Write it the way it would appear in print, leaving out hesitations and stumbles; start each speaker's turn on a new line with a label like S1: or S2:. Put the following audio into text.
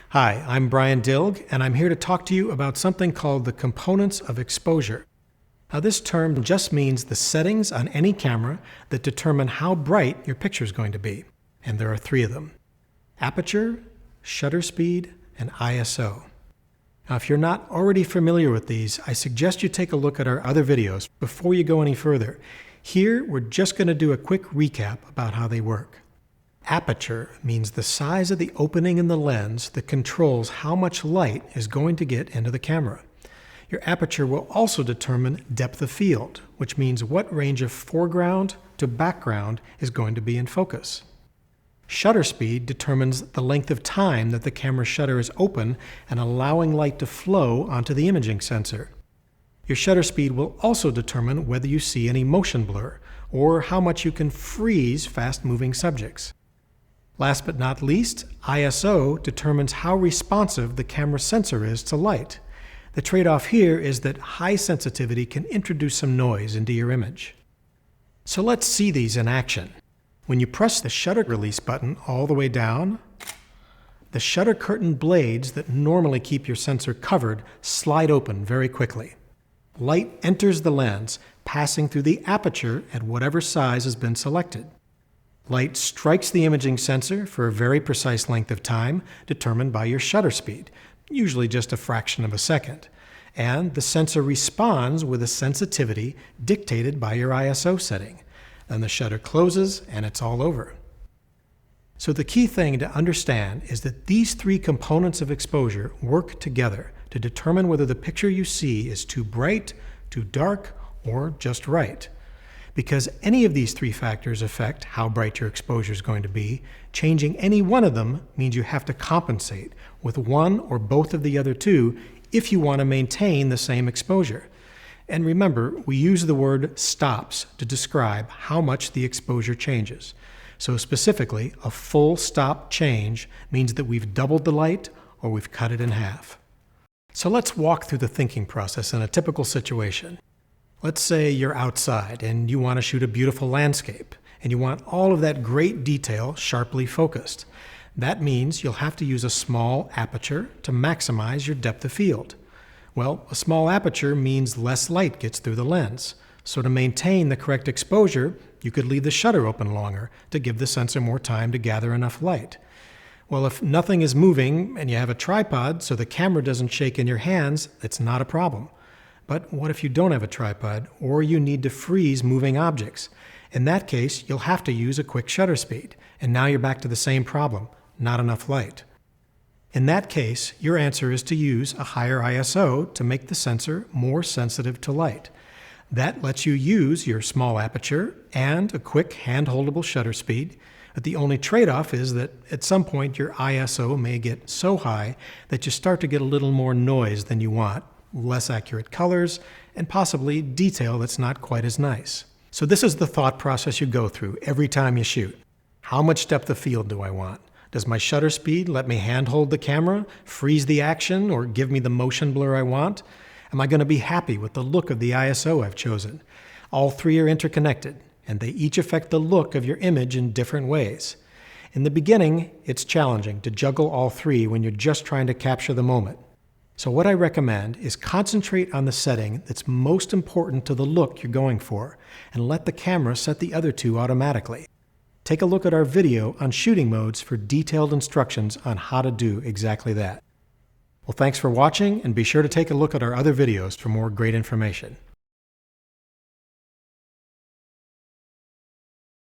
S1: Hi, I'm Brian Dilg, and I'm here to talk to you about something called the components of exposure. Now, this term just means the settings on any camera that determine how bright your picture is going to be. And there are three of them: aperture, shutter speed, and ISO. Now, if you're not already familiar with these, I suggest you take a look at our other videos before you go any further. Here, we're just going to do a quick recap about how they work. Aperture means the size of the opening in the lens that controls how much light is going to get into the camera. Your aperture will also determine depth of field, which means what range of foreground to background is going to be in focus. Shutter speed determines the length of time that the camera shutter is open and allowing light to flow onto the imaging sensor. Your shutter speed will also determine whether you see any motion blur or how much you can freeze fast-moving subjects. Last but not least, ISO determines how responsive the camera sensor is to light. The trade-off here is that high sensitivity can introduce some noise into your image. So let's see these in action. When you press the shutter release button all the way down, the shutter curtain blades that normally keep your sensor covered slide open very quickly. Light enters the lens, passing through the aperture at whatever size has been selected. Light strikes the imaging sensor for a very precise length of time, determined by your shutter speed, usually just a fraction of a second. And the sensor responds with a sensitivity dictated by your ISO setting. Then the shutter closes and it's all over. So the key thing to understand is that these three components of exposure work together to determine whether the picture you see is too bright, too dark, or just right. Because any of these three factors affect how bright your exposure is going to be, changing any one of them means you have to compensate with one or both of the other two if you want to maintain the same exposure. And remember, we use the word stops to describe how much the exposure changes. So specifically, a full stop change means that we've doubled the light or we've cut it in half. So let's walk through the thinking process in a typical situation. Let's say you're outside and you want to shoot a beautiful landscape, and you want all of that great detail sharply focused. That means you'll have to use a small aperture to maximize your depth of field. Well, a small aperture means less light gets through the lens. So to maintain the correct exposure, you could leave the shutter open longer to give the sensor more time to gather enough light. Well, if nothing is moving and you have a tripod so the camera doesn't shake in your hands, it's not a problem. But what if you don't have a tripod, or you need to freeze moving objects? In that case, you'll have to use a quick shutter speed, and now you're back to the same problem: not enough light. In that case, your answer is to use a higher ISO to make the sensor more sensitive to light. That lets you use your small aperture and a quick hand-holdable shutter speed, but the only trade-off is that at some point your ISO may get so high that you start to get a little more noise than you want, less accurate colors, and possibly detail that's not quite as nice. So this is the thought process you go through every time you shoot. How much depth of field do I want? Does my shutter speed let me handhold the camera, freeze the action, or give me the motion blur I want? Am I going to be happy with the look of the ISO I've chosen? All three are interconnected, and they each affect the look of your image in different ways. In the beginning, it's challenging to juggle all three when you're just trying to capture the moment. So what I recommend is concentrate on the setting that's most important to the look you're going for, and let the camera set the other two automatically. Take a look at our video on shooting modes for detailed instructions on how to do exactly that. Well, thanks for watching, and be sure to take a look at our other videos for more great information.